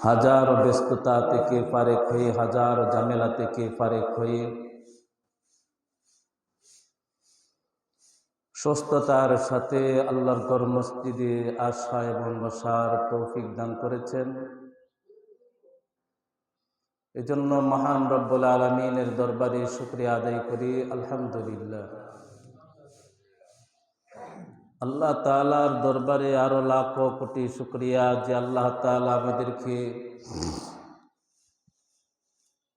হাজারো ব্যস্ততা থেকে ফারেক হয়ে, হাজারো ঝামেলা থেকে ফারেক হয়ে সুস্থতার সাথে আল্লাহর ঘর মসজিদে আসা এবং বসার তৌফিক দান করেছেন। এজন্য মহান রব্বুল আলামিনের দরবারে শুকরিয়া আদায় করি, আলহামদুলিল্লাহ। আল্লাহ তাআলার দরবারে আরো লাখো কোটি শুকরিয়া যে আল্লাহ তাআলা আমাদেরকে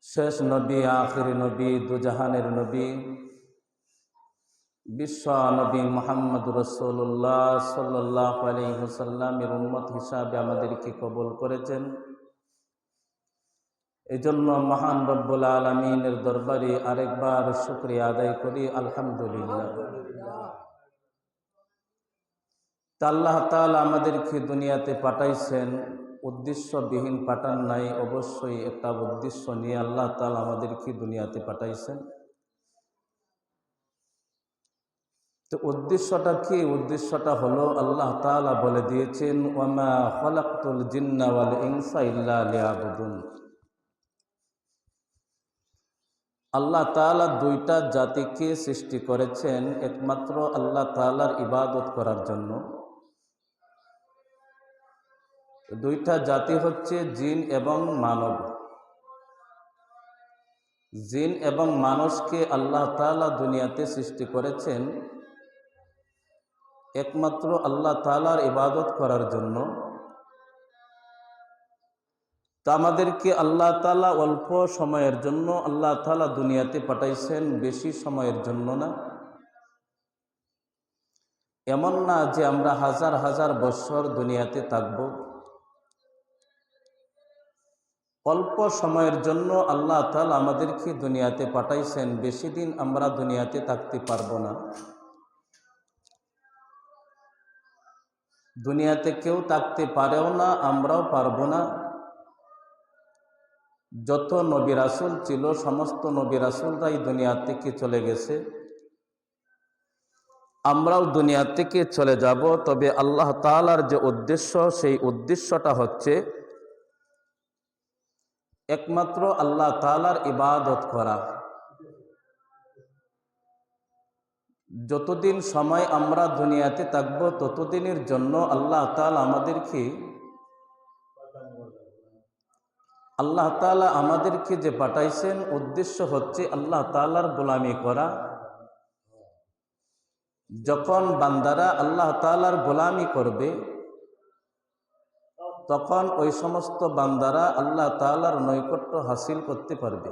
শেষ নবী, আখিরি নবী, দুজাহানের নবী, বিশ্ব নবী মুহাম্মদ রাসূলুল্লাহ সাল্লাল্লাহু আলাইহি ওয়াসাল্লামের উম্মত হিসাবে আমাদেরকে কবুল করেছেন। এজন্য মহান রব্বুল আলামিনের দরবারে আরেকবার শুকরিয়া আদায় করি, আলহামদুলিল্লাহ। আল্লাহ তাআলা আমাদেরকে দুনিয়াতে পাঠাইছেন, উদ্দেশ্যবিহীন পাঠান নাই, অবশ্যই একটা উদ্দেশ্য নিয়ে আল্লাহ তাআলা আমাদেরকে দুনিয়াতে পাঠাইছেন। তো উদ্দেশ্যটা কি? উদ্দেশ্যটা হলো আল্লাহ তাআলা বলে দিয়েছেন, ওয়ামা খালাকতুল জিন্না ওয়াল ইনসা ইল্লা লিয়াবুদুন। আল্লাহ তাআলা দুইটা জাতিকে সৃষ্টি করেছেন একমাত্র আল্লাহ তাআলার ইবাদত করার জন্য। দুইটা জাতি হচ্ছে জিন এবং মানব। জিন এবং মানুষকে আল্লাহ তাআলা দুনিয়াতে সৃষ্টি করেছেন একমাত্র আল্লাহ তাআলার ইবাদত করার জন্য। তা আমাদেরকে আল্লাহ তাআলা অল্প সময়ের জন্য আল্লাহ তাআলা দুনিয়াতে পাঠাইছেন, বেশি সময়ের জন্য না। এমন না যে আমরা হাজার হাজার বছর দুনিয়াতে থাকব। অল্প সময়ের জন্য আল্লাহ তাআলা আমাদেরকে দুনিয়াতে পাঠাইছেন, বেশি দিন আমরা দুনিয়াতে থাকতে পারবো না। দুনিয়াতে কেউ থাকতে পারেও না, আমরাও পারবো না। যত নবী রাসূল ছিল সমস্ত নবী রাসূলরাই দুনিয়া থেকে চলে গেছে, আমরাও দুনিয়া থেকে চলে যাব। তবে আল্লাহ তাআলার যে উদ্দেশ্য, সেই উদ্দেশ্যটা হচ্ছে একমাত্র আল্লাহ তাআলার ইবাদত করা। যতদিন সময় আমরা দুনিয়াতে থাকব ততদিনের জন্য আল্লাহ তাআলা আমাদেরকে যে পাঠাইছেন, উদ্দেশ্য হচ্ছে আল্লাহ তাআলার গোলামি করা। যখন বান্দারা আল্লাহ তাআলার গোলামি করবে তখন ওই সমস্ত বান্দারা আল্লাহ তাআলার নৈকট্য হাসিল করতে পারবে।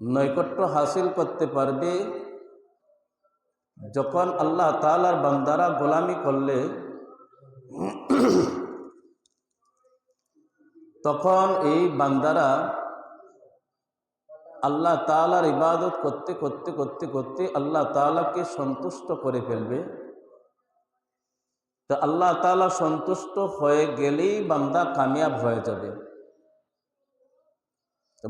নৈকট্য হাসিল করতে পারবে যখন আল্লাহ তাআলার বান্দারা গোলামি করলে, তখন এই বান্দারা আল্লাহ তাআলার ইবাদত করতে করতে করতে করতে আল্লাহ তাআলাকে সন্তুষ্ট করে ফেলবে। তো আল্লাহ তাআলা সন্তুষ্ট হয়ে গেলেই বান্দা কামিয়াব হয়ে যাবে। তো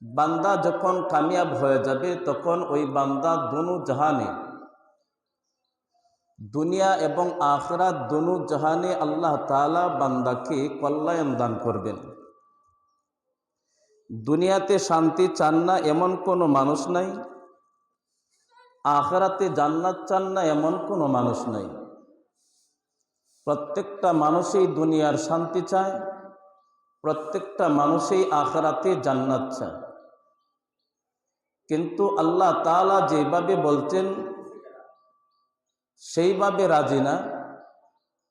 বান্দা যখন কামিয়াব হয়ে যাবে তখন ওই বান্দা দুনু জাহানে, দুনিয়া এবং আখিরাত দুনু জাহানে আল্লাহ তাআলা বান্দাকে কল্যাণ দান করবেন। দুনিয়াতে শান্তি চান না এমন কোনো মানুষ নাই, আখিরাতে জান্নাত চান না এমন কোনো মানুষ নাই। প্রত্যেকটা মানুষই দুনিয়ার শান্তি চায়, প্রত্যেকটা মানুষই আখিরাতে জান্নাত চায়। কিন্তু আল্লাহ তাআলা যেভাবে বলছেন সেইভাবে রাজি না।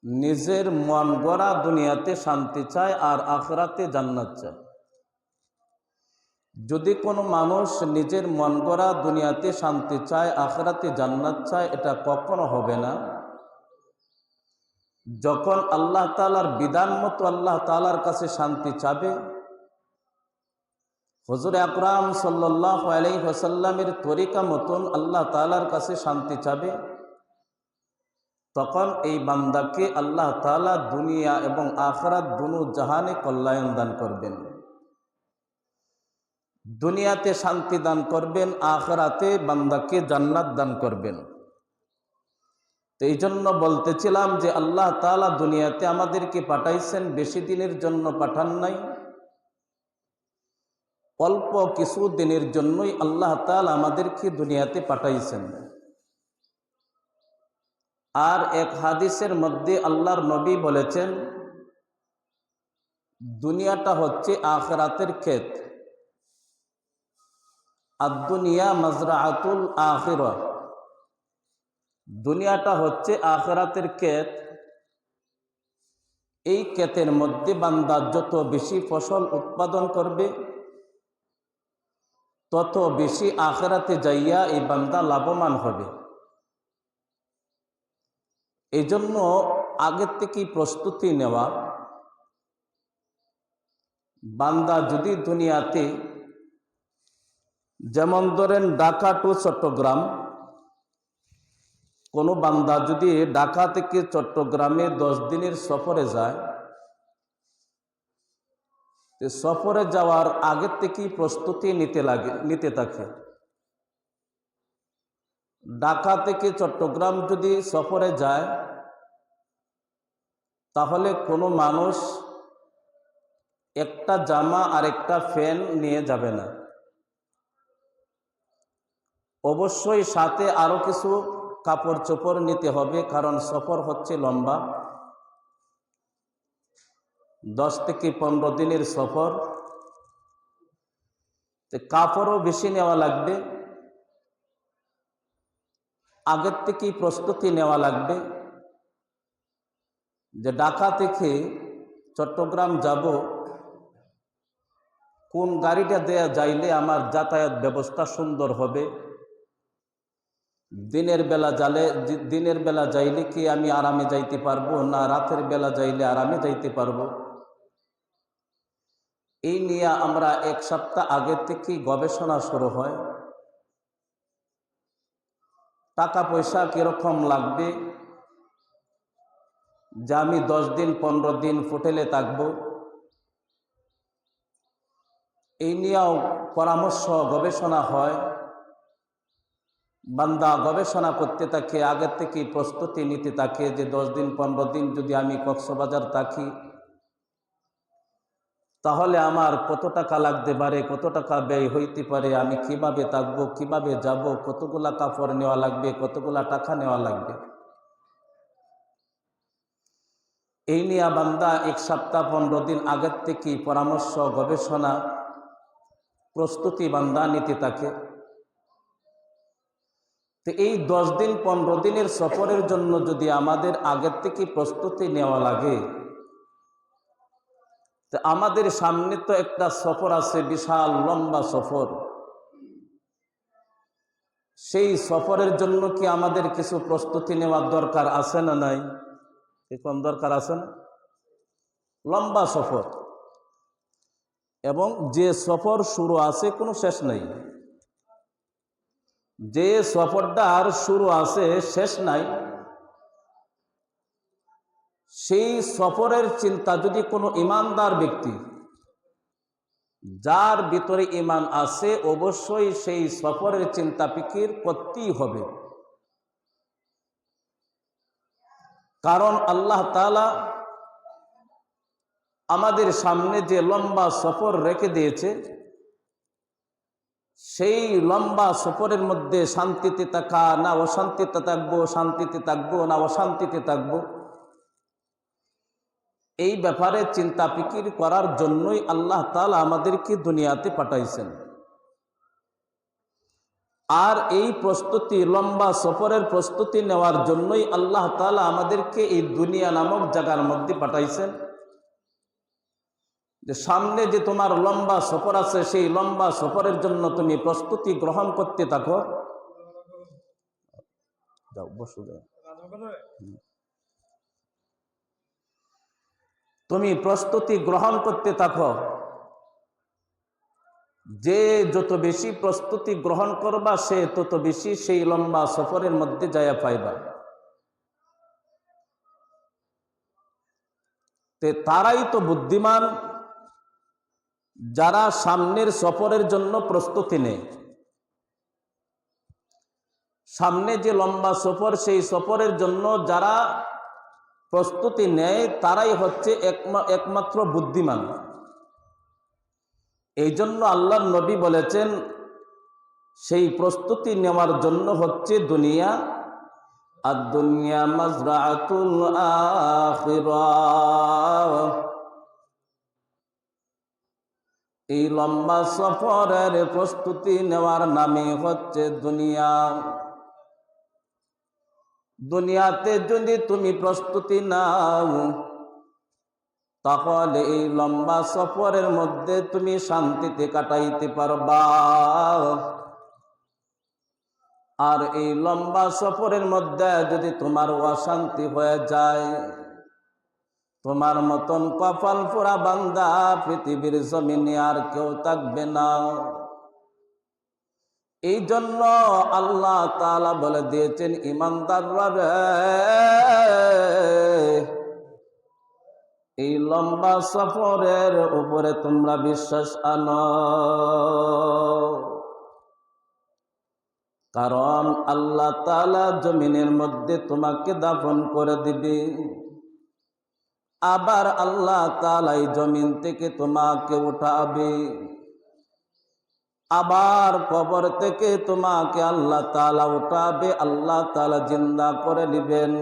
নিজের মন গড়া দুনিয়াতে শান্তি চায় আর আখিরাতে জান্নাত চায়। যদি কোনো মানুষ নিজের মন গড়া দুনিয়াতে শান্তি চায়, আখিরাতে জান্নাত চায়, এটা কখনো হবে না। যখন আল্লাহ তাআলার বিধান মতো আল্লাহ তাআলার কাছে শান্তি চাবে, হুজুর আকরাম সাল্লাল্লাহু আলাইহি ওয়াসাল্লামের তরিকা মতন আল্লাহ তাআলার কাছে শান্তি চাবে, তখন এই বান্দাকে আল্লাহ তাআলা দুনিয়া এবং আখিরাত দুনু জাহানে কল্যাণ দান করবেন। দুনিয়াতে শান্তি দান করবেন, আখিরাতে বান্দাকে জান্নাত দান করবেন। তো এই জন্য বলতেছিলাম যে আল্লাহ তাআলা দুনিয়াতে আমাদেরকে পাঠাইছেন, বেশি দিনের জন্য পাঠান নাই, অল্প কিছু দিনের জন্যই আল্লাহ তাআলা আমাদেরকে দুনিয়াতে পাঠাইছেন। আর এক হাদিসের মধ্যে আল্লাহর নবী বলেছেন, দুনিয়াটা হচ্ছে আখিরাতের ক্ষেত, আদ-দুনিয়া মাজরাআতুল আখিরা, দুনিয়াটা হচ্ছে আখিরাতের ক্ষেত। এই ক্ষেতের মধ্যে বান্দা যত বেশি ফসল উৎপাদন করবে, তত বেশি আখিরাতে যাইয়া এই বান্দা লাভবান হবে। এই জন্য আগের থেকেই প্রস্তুতি নেওয়া। বান্দা যদি দুনিয়াতে, যেমন ধরেন ঢাকা টু চট্টগ্রাম, কোনো বান্দা যদি ঢাকা থেকে চট্টগ্রামে 10 দিনের সফরে যায়, সফরে যাওয়ার আগের থেকেই প্রস্তুতি নিতে থাকে। ঢাকা থেকে চট্টগ্রাম যদি সফরে যায়, তাহলে কোনো মানুষ একটা জামা আর একটা ফ্যান নিয়ে যাবে না, অবশ্যই সাথে আরো কিছু কাপড় চোপড় নিতে হবে, কারণ সফর হচ্ছে লম্বা, 10 থেকে 15 দিনের সফর। কাপড়ও বেশি নেওয়া লাগবে, আগের থেকেই প্রস্তুতি নেওয়া লাগবে যে ঢাকা থেকে চট্টগ্রাম যাব, কোন গাড়িটা দেয়া যাইলে আমার যাতায়াত ব্যবস্থা সুন্দর হবে, দিনের বেলা যাইলে কি আমি আরামে যাইতে পারবো, না রাতের বেলা যাইলে আরামে যাইতে পারবো। এই নিয়ে আমরা 1 সপ্তাহ আগে থেকেই গবেষণা শুরু হয়। টাকা পয়সা কিরকম লাগবে, যে আমি 10 দিন 15 দিন হোটেলে থাকবো, এই নিয়েও পরামর্শ গবেষণা হয়। বান্দা গবেষণা করতে থাকে, আগের থেকেই প্রস্তুতি নিতে থাকে যে 10 দিন 15 দিন যদি আমি কক্সবাজার থাকি, তাহলে আমার কত টাকা লাগতে পারে, কত টাকা ব্যয় হইতে পারে, আমি কিভাবে থাকবো, কিভাবে যাব, কতগুলা কাপড় নেওয়া লাগবে, কতগুলা টাকা নেওয়া লাগবে। এই নিয়ে বান্দা 1 সপ্তাহ 15 দিন আগের থেকেই পরামর্শ গবেষণা প্রস্তুতি বান্দা নিতে থাকে। তো এই 10 দিন 15 দিনের সফরের জন্য যদি আমাদের আগের থেকে প্রস্তুতি নেওয়া লাগে, তো আমাদের সামনে তো একটা সফর আছে, বিশাল লম্বা সফর। সেই সফরের জন্য কি আমাদের কিছু প্রস্তুতি নেওয়ার দরকার আছে না নাই? কোন দরকার আছে না? লম্বা সফর, এবং যে সফর শুরু আছে কোনো শেষ নাই, যে সফরটার শুরু আছে শেষ নাই, সেই সফরের চিন্তা যদি কোনো ইমানদার ব্যক্তি, যার ভিতরে ঈমান আছে, অবশ্যই সেই সফরের চিন্তা ফিকির করতেই হবে। কারণ আল্লাহ তাআলা আমাদের সামনে যে লম্বা সফর রেখে দিয়েছে, সেই লম্বা সফরের মধ্যে শান্তিতে থাকা না অশান্তিতে থাকবো, শান্তিতে থাকবো না অশান্তিতে থাকবো, এই ব্যাপারে চিন্তা ফিকির করার জন্যই আল্লাহ তাআলা আমাদেরকে দুনিয়াতে পাঠাইছেন। আর এই প্রস্তুতি, লম্বা সফরের প্রস্তুতি নেওয়ার জন্যই আল্লাহ তাআলা আমাদেরকে এই দুনিয়া নামক জায়গার মধ্যে পাঠাইছেন, যে সামনে যে তোমার লম্বা সফর আছে, সেই লম্বা সফরের জন্য তুমি প্রস্তুতি গ্রহণ করতে থাকো। যাও বসো, তুমি প্রস্তুতি গ্রহণ করতে থাকো। যে যত বেশি প্রস্তুতি গ্রহণ করবা, সে তত বেশি সেই লম্বা সফরের মধ্যে যায়া পাইবা। তারাই তো বুদ্ধিমান, যারা সামনের সফরের জন্য প্রস্তুতি নেয়। সামনে যে লম্বা সফর, সেই সফরের জন্য যারা প্রস্তুতি নেয় তারাই হচ্ছে একমাত্র বুদ্ধিমান। এই জন্য আল্লাহর নবী বলেছেন সেই প্রস্তুতি নেওয়ার জন্য হচ্ছে দুনিয়া, আর দুনিয়া মাজরাআতুল আখিরাহ। এই লম্বা সফরের প্রস্তুতি নেওয়ার নামে হচ্ছে দুনিয়া। দুনিয়াতে যদি তুমি প্রস্তুতি নাও তাহলে এই লম্বা সফরের মধ্যে তুমি শান্তিতে কাটাইতে পারবা। আর এই লম্বা সফরের মধ্যে যদি তোমার অশান্তি হয়ে যায়, তোমার মতন কপাল পোড়া বান্দা পৃথিবীর জমিনে আর কেউ থাকবে না। এই জন্য আল্লাহ তাআলা বলে দিয়েছেন, ইমানদাররা রে, এই লম্বা সফরের উপরে তোমরা বিশ্বাস আনো, কারণ আল্লাহ তাআলা জমিনের মধ্যে তোমাকে দাফন করে দিবে। আবার আল্লাহ তাআলা এই জমিন থেকে তোমাকে উঠাবে। আবার কবর থেকে তোমাকে আল্লাহ তাআলা উঠাবে, আল্লাহ তাআলা জিন্দা করে নেবেন।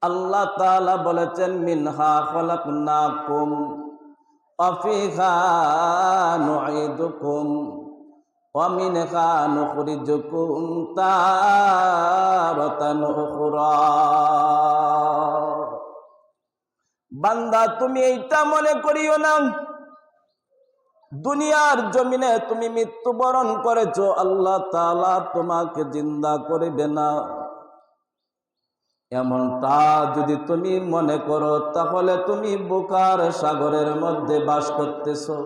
আল্লাহ তাআলা বলেছেন, মিনহা খলাকনাকুম ওয়া ফিহা নুঈদুকুম ওয়া মিনহা নুখরিজুকুম তারাতান উখরা। বান্দা, তুমি এইটা মনে করিও না দুনিয়ার জমিনে তুমি মৃত্যুবরণ করেছো, আল্লাহ তাআলা তোমাকে জিন্দা করিবে না। এমনটা যদি তুমি মনে করো তাহলে তুমি বোকার সাগরের মধ্যে বাস করতেছো।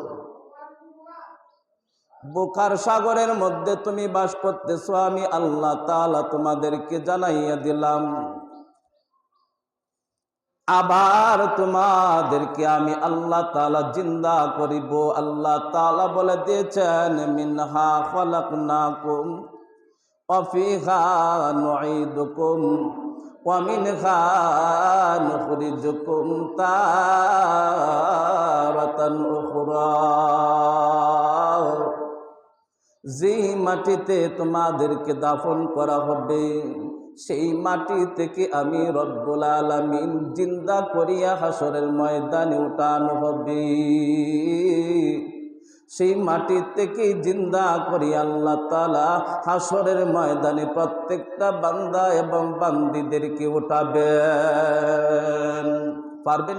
বোকার সাগরের মধ্যে তুমি বাস করতেছো। আমি আল্লাহ তাআলা তোমাদেরকে জানাইয়া দিলাম, আবার তোমাদেরকে আমি আল্লাহ তাআলা জিন্দা করিব। আল্লাহ তাআলা বলে দিয়েছেন, মিনহা খলাকনাকুম ওয়া ফিহা নুঈদুকুম ওয়া মিনহা নুখরিজুকুম তারাতান উখরা। যেই মাটিতে তোমাদেরকে দাফন করা হবে সেই মাটি থেকে আমি রব্বুল আলামিন জিন্দা করিয়া হাসরের ময়দানে উঠানো হবে। সেই মাটি থেকে জিন্দা করিয়া আল্লাহ তাআলা হাসরের ময়দানে প্রত্যেকটা বান্দা এবং বান্দীদেরকে উঠাবেন। পারবেন?